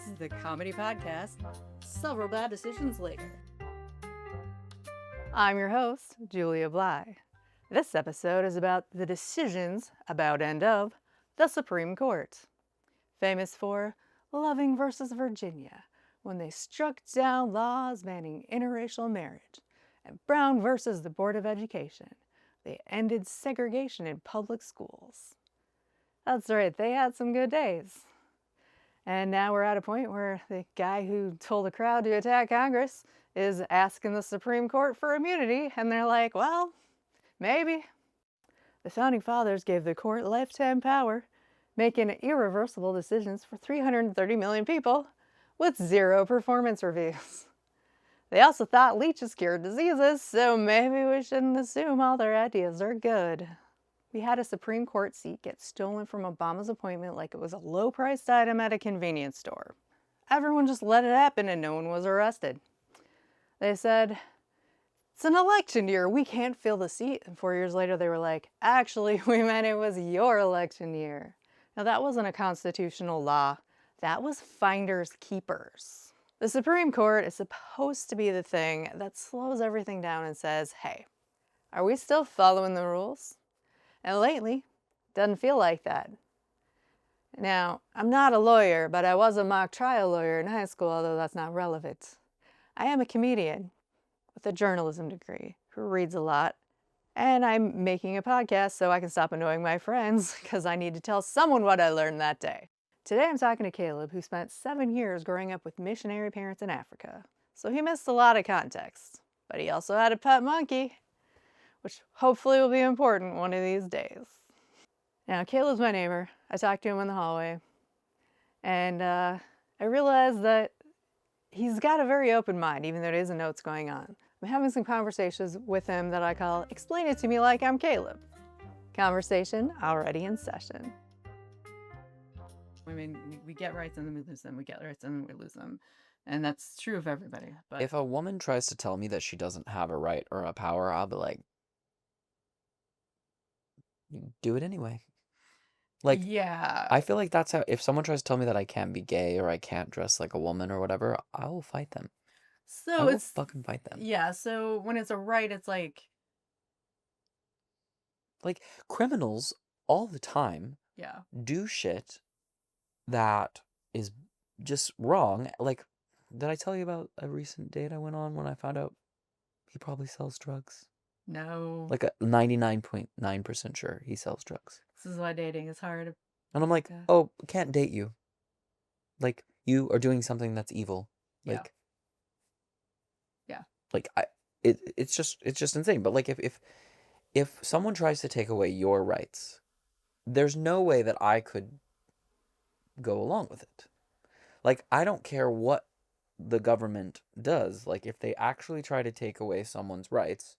is the comedy podcast, Several Bad Decisions Later. I'm your host, Juliah Bly. This episode is about the decisions about and of the Supreme Court. Famous for Loving versus Virginia, when they struck down laws banning interracial marriage, and Brown versus the Board of Education. They ended segregation in public schools. That's right, they had some good days. And now we're at a point where the guy who told the crowd to attack Congress is asking the Supreme Court for immunity, and they're like, well, maybe. The Founding Fathers gave the court lifetime power, making irreversible decisions for 330 million people with zero performance reviews. They also thought leeches cured diseases, so maybe we shouldn't assume all their ideas are good. We had a Supreme Court seat get stolen from Obama's appointment like it was a low-priced item at a convenience store. Everyone just let it happen and no one was arrested. They said, it's an election year, we can't fill the seat. And 4 years later they were like, actually, we meant it was your election year. Now that wasn't a constitutional law. That was finders keepers. The Supreme Court is supposed to be the thing that slows everything down and says, hey, are we still following the rules? And lately, doesn't feel like that. Now, I'm not a lawyer, but I was a mock trial lawyer in high school, although that's not relevant. I am a comedian with a journalism degree who reads a lot, and I'm making a podcast so I can stop annoying my friends because I need to tell someone what I learned that day. Today I'm talking to Caleb, who spent 7 years growing up with missionary parents in Africa, so he missed a lot of context. But he also had a pet monkey, which hopefully will be important one of these days. Now, Caleb's my neighbor. I talked to him in the hallway, and I realized that he's got a very open mind, even though he doesn't know what's going on. I'm having some conversations with him that I call Explain It to Me Like I'm Caleb. Conversation already in session. I mean, we get rights and then we lose them. We get rights and then we lose them. And that's true of everybody. But if a woman tries to tell me that she doesn't have a right or a power, I'll be like, do it anyway. Like, yeah. I feel like that's how, if someone tries to tell me that I can't be gay or I can't dress like a woman or whatever, I will fight them. I will fucking fight them. Yeah, so when it's a right, it's like criminals all the time yeah. do shit that is just wrong. Like, did I tell you about a recent date I went on when I found out he probably sells drugs? No. Like a 99.9% sure he sells drugs. This is why dating is hard. And I'm like, oh, can't date you. Like, you are doing something that's evil. Like, yeah. Like, it's just insane. But like, if someone tries to take away your rights, there's no way that I could go along with it. Like, I don't care what the government does. Like, if they actually try to take away someone's rights,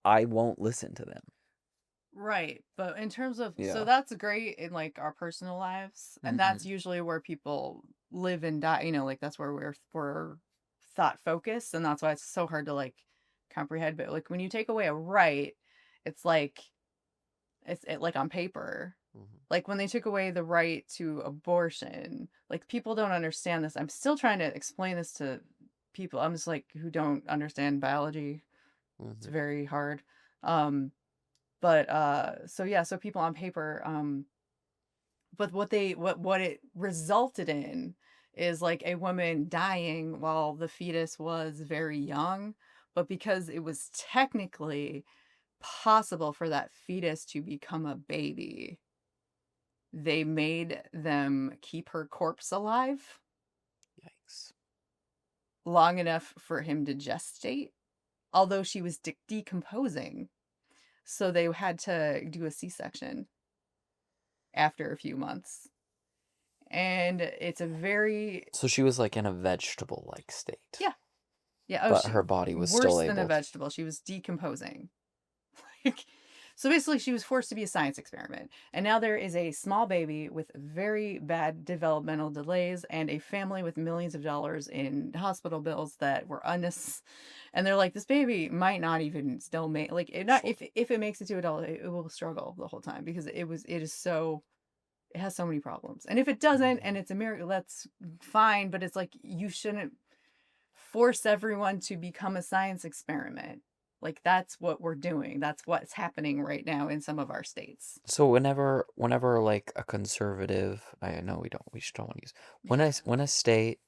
I won't listen to them. Right. But in terms of, Yeah. so that's great in like our personal lives. And that's usually where people live and die. You know, like that's where we're thought focused. And that's why it's so hard to like comprehend. But like when you take away a right, it's like, it's like on paper. Like when they took away the right to abortion, like people don't understand this. I'm still trying to explain this to people. I'm just like, who don't understand biology. It's very hard. So people on paper, but what it resulted in is like a woman dying while the fetus was very young, but because it was technically possible for that fetus to become a baby, they made them keep her corpse alive. Yikes. Long enough for him to gestate, although she was decomposing. So they had to do a C-section after a few months. And it's a very... So she was like in a vegetable-like state. Yeah. Yeah. But her body was still able... Worse than a vegetable. She was decomposing. So basically she was forced to be a science experiment. And now there is a small baby with very bad developmental delays and a family with millions of dollars in hospital bills that were unnecessary. And they're like, this baby might not even still make, like, if it makes it to adult, it will struggle the whole time because it is so it has so many problems. And if it doesn't, and it's a miracle, that's fine. But it's like, you shouldn't force everyone to become a science experiment. Like, that's what we're doing. That's what's happening right now in some of our states. So whenever like a conservative, I know we just don't want to use, when a state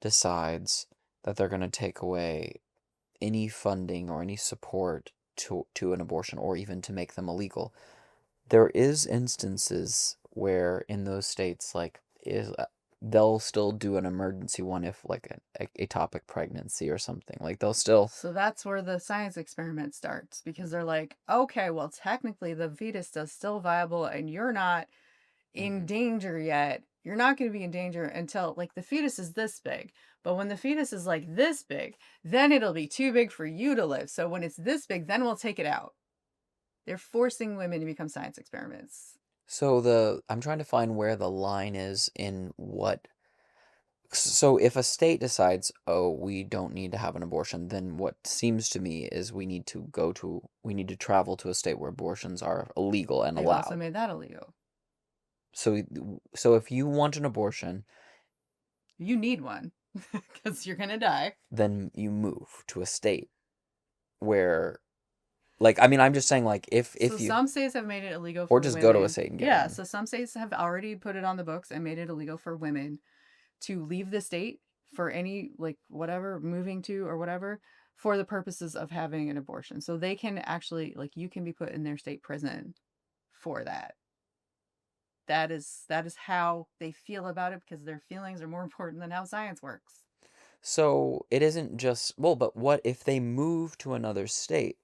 decides that they're going to take away any funding or any support to an abortion, or even to make them illegal, there is instances where in those states, like, they'll still do an emergency one if, like, an ectopic pregnancy or something. Like, they'll still. So that's where the science experiment starts, because they're like, okay, well, technically the fetus is still viable and you're not in danger yet. You're not going to be in danger until, like, the fetus is this big. But when the fetus is like this big, then it'll be too big for you to live. So when it's this big, then we'll take it out. They're forcing women to become science experiments. So I'm trying to find where the line is in what. So if a state decides, oh, we don't need to have an abortion, then what seems to me is we need to travel to a state where abortions are illegal and They've allowed. also made that illegal. So if you want an abortion, you need one because you're gonna die. Then you move to a state where, like, I mean, I'm just saying, like, if So you, some states have made it illegal for or just women. go to a state and get Yeah, one. so some states have already put it on the books and made it illegal for women to leave the state for any, like, whatever, moving to or whatever, for the purposes of having an abortion. So they can actually, like, you can be put in their state prison for that. That is how they feel about it, because their feelings are more important than how science works. So it isn't just, well, but what if they move to another state?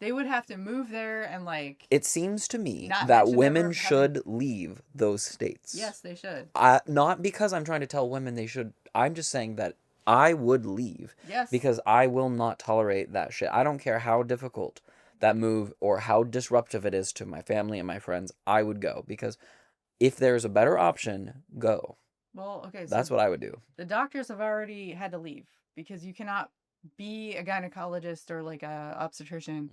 They would have to move there and, like, It seems to me not that mention women ever should leave those states. Yes, they should. Not because I'm trying to tell women they should. I'm just saying that I would leave. Yes. Because I will not tolerate that shit. I don't care how difficult that move or how disruptive it is to my family and my friends. I would go, because if there's a better option, go. Well, okay. That's what I would do. The doctors have already had to leave, because you cannot be a gynecologist or, like, a obstetrician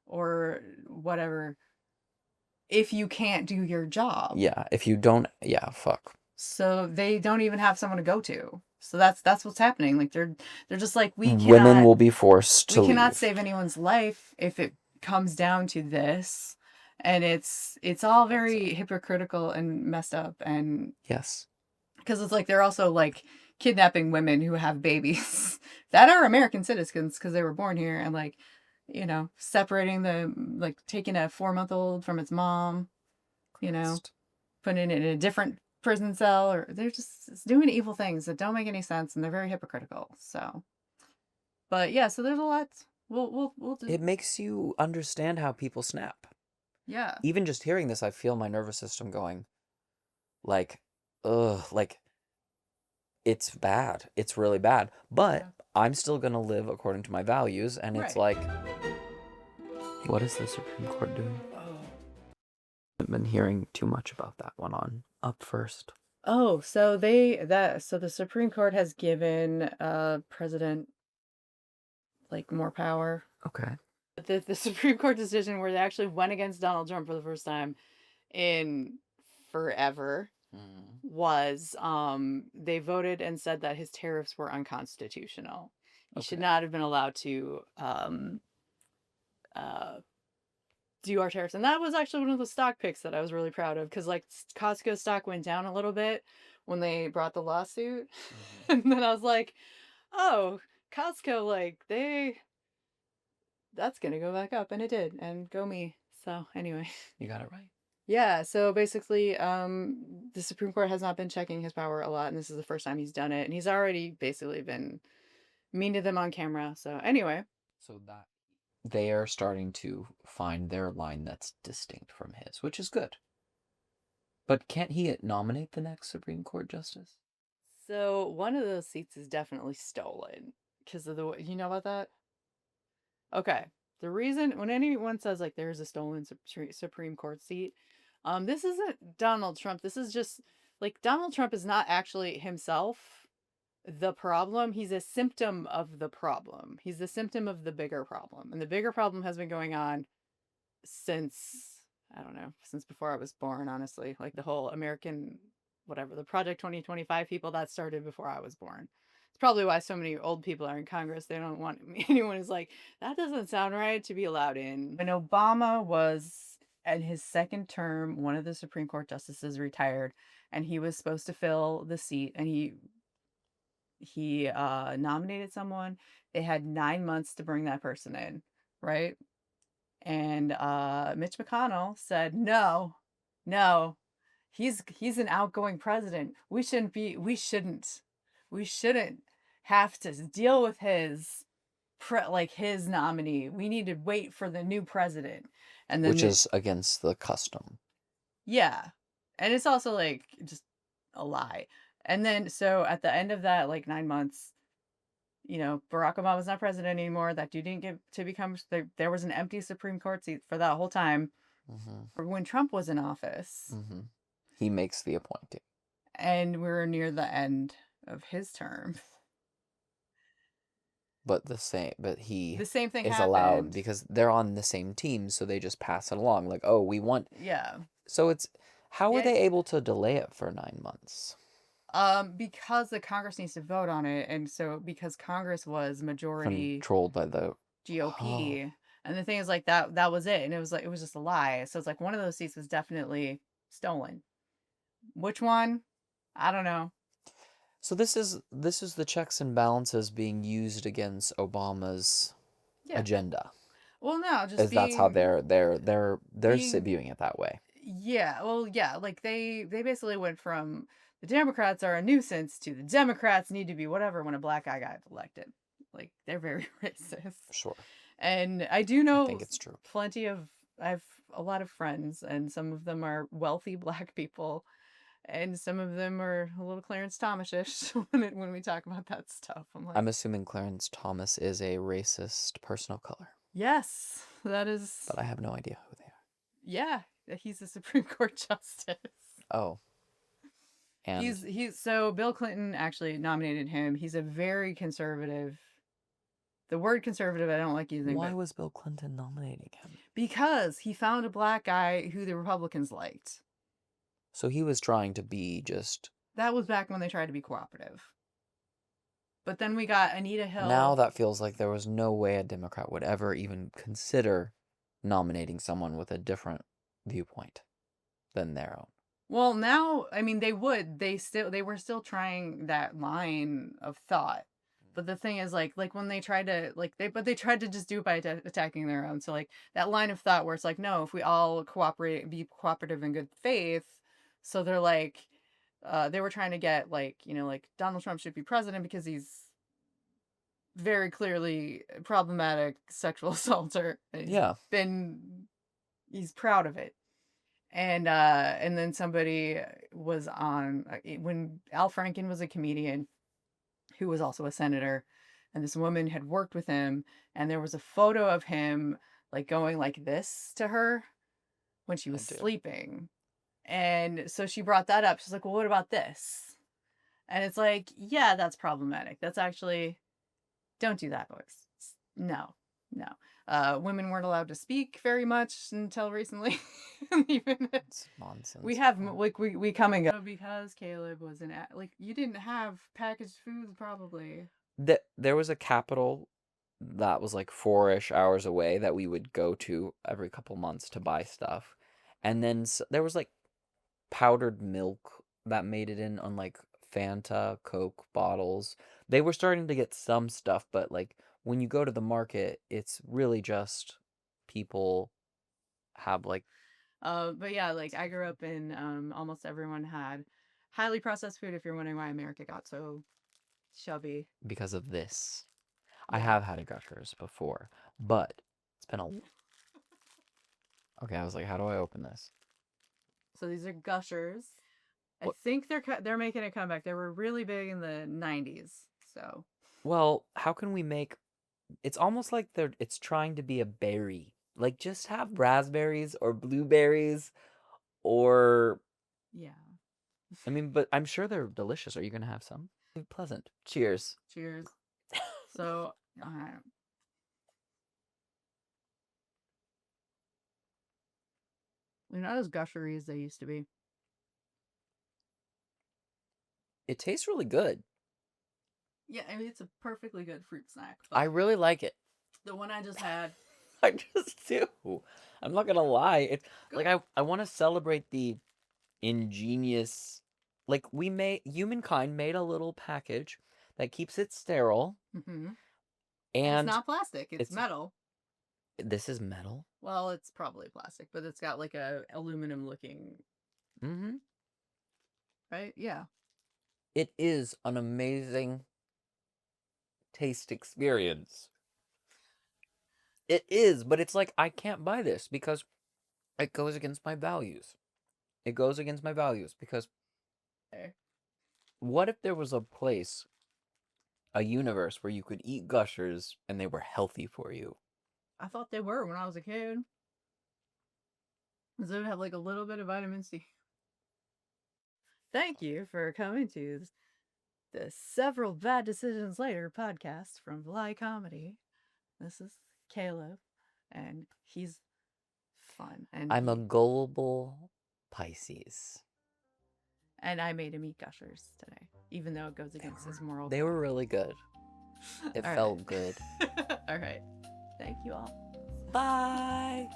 or whatever if you can't do your job. Yeah, if you don't, yeah, fuck. So they don't even have someone to go to. So that's what's happening. Like, they're just like, women will be forced to we cannot leave. save anyone's life if it comes down to this. And it's all very hypocritical and messed up. And yes, because it's like they're also, like, kidnapping women who have babies that are American citizens because they were born here, and, like, you know, separating like, taking a 4-month-old from its mom, you know, putting it in a different prison cell, or they're just doing evil things that don't make any sense, and they're very hypocritical. So, but yeah, so there's a lot. We'll do. It makes you understand how people snap. Yeah. Even just hearing this, I feel my nervous system going, like, ugh, like, it's bad. It's really bad. But I'm still going to live according to my values, and it's like, what is the Supreme Court doing? I've been hearing too much about that one on Up First. Oh, so the Supreme Court has given president, like, more power. Okay. The Supreme Court decision where they actually went against Donald Trump for the first time in forever was they voted and said that his tariffs were unconstitutional. He should not have been allowed to do our tariffs. And that was actually one of the stock picks that I was really proud of, because, like, Costco stock went down a little bit when they brought the lawsuit. And then I was like, oh, Costco, like, that's gonna go back up, and it did, and go me. So anyway, you got it right. Yeah, so basically, the Supreme Court has not been checking his power a lot, and this is the first time he's done it, and he's already basically been mean to them on camera. So anyway, so that they are starting to find their line that's distinct from his, which is good. But can't he nominate the next Supreme Court justice? So one of those seats is definitely stolen because of the, you know about that? Okay. The reason, when anyone says, like, there's a stolen Supreme Court seat, this isn't Donald Trump. This is just, like, Donald Trump is not actually himself the problem. He's a symptom of the problem. He's the symptom of the bigger problem. And the bigger problem has been going on since I don't know, since before I was born, honestly. Like the whole American, whatever, the Project 2025 people, that started before I was born. It's probably why so many old people are in Congress. They don't want anyone who's like, that doesn't sound right to be allowed in. When Obama was in his second term, one of the Supreme Court justices retired, and he was supposed to fill the seat, and he nominated someone. They had 9 months to bring that person in, right? And Mitch McConnell said, "No, no, he's an outgoing president. We shouldn't have to deal with his his nominee. We need to wait for the new president." And then Which is against the custom. yeah, and it's also like just a lie. And then so at the end of that, like 9 months, Barack Obama was not president anymore. That dude didn't get to become. There was an empty Supreme Court seat for that whole time. Mm-hmm. When Trump was in office, Mm-hmm. He makes the appointing. and we were near the end of his term. But he The same thing is happened. allowed because they're on the same team, so they just pass it along. Like, oh, we want. Yeah. So how are they able to delay it for 9 months? Because the Congress needs to vote on it, and so because Congress was majority Controlled by the GOP, Oh. and the thing is like that was it, and it was just a lie. So it's like one of those seats was definitely stolen. Which one? I don't know. So this is the checks and balances being used against Obama's agenda. Well, no, just Is that's how they're being, viewing it that way. Yeah, well, yeah, like they basically went from the Democrats are a nuisance to the Democrats need to be whatever when a black guy got elected. Like they're very racist. Sure. And I do know I think it's true. I have a lot of friends, and some of them are wealthy black people, and some of them are a little Clarence Thomas-ish when we talk about that stuff. I'm assuming Clarence Thomas is a racist person of color. Yes, that is. But I have no idea who they are. Yeah, he's a Supreme Court justice. Oh. And so Bill Clinton actually nominated him. He's a very conservative. The word conservative I don't like using. Why was Bill Clinton nominating him? Because he found a black guy who the Republicans liked. So he was trying to be just... That was back when they tried to be cooperative. But then we got Anita Hill. Now that feels like there was no way a Democrat would ever even consider nominating someone with a different viewpoint than their own. Well, now, I mean, they would. They were still trying that line of thought. But the thing is, like when they tried to, they tried to just do it by attacking their own. So, like, that line of thought where it's like, no, if we all be cooperative in good faith. So they're like, they were trying to get, like Donald Trump should be president because he's very clearly a problematic sexual assaulter. He's proud of it. And then somebody was on, when Al Franken was a comedian who was also a senator, and this woman had worked with him, and there was a photo of him like going like this to her when she was sleeping. And so she brought that up. She's like, well, what about this? And it's like, yeah, that's problematic. That's actually, don't do that, boys. No. Women weren't allowed to speak very much until recently. Even it's nonsense. We have we come and go because Caleb was you didn't have packaged foods probably. There was a Capitol that was like 4-ish hours away that we would go to every couple months to buy stuff, and then there was like powdered milk that made it in on like Fanta, Coke bottles. They were starting to get some stuff, but like when you go to the market, it's really just people have like... But yeah, like I grew up in almost everyone had highly processed food. If you're wondering why America got so chubby, because of this. Yeah. I have had a Gushers before, but it's been a... Okay, I was like, how do I open this? So these are Gushers. I think they're making a comeback. They were really big in the 90s. So. Well, how can we make... It's almost like it's trying to be a berry. Like, just have raspberries or blueberries or... Yeah. I mean, but I'm sure they're delicious. Are you going to have some? Pleasant. Cheers. Cheers. So, They're not as gushery as they used to be. It tastes really good. Yeah, I mean, it's a perfectly good fruit snack. I really like it. The one I just had. I just do. I'm not gonna lie. It's Good. like I want to celebrate the ingenious. Like humankind made a little package that keeps it sterile, Mm-hmm. and It's not plastic. It's metal. This is metal. Well, it's probably plastic, but it's got like a aluminum looking. Mm-hmm. Right? Yeah. It is an amazing taste experience. It is, but it's like I can't buy this because it goes against my values. It goes against my values because what if there was a place, a universe where you could eat gushers and they were healthy for you? I thought they were when I was a kid. Because they would have like a little bit of vitamin C. Thank you for coming to the Several Bad Decisions Later podcast from Bly Comedy. This is Caleb, and he's fun. And I'm a gullible Pisces. And I made him eat gushers today, even though it goes against his moral. They were really good. It felt good. All right. Thank you all. Bye.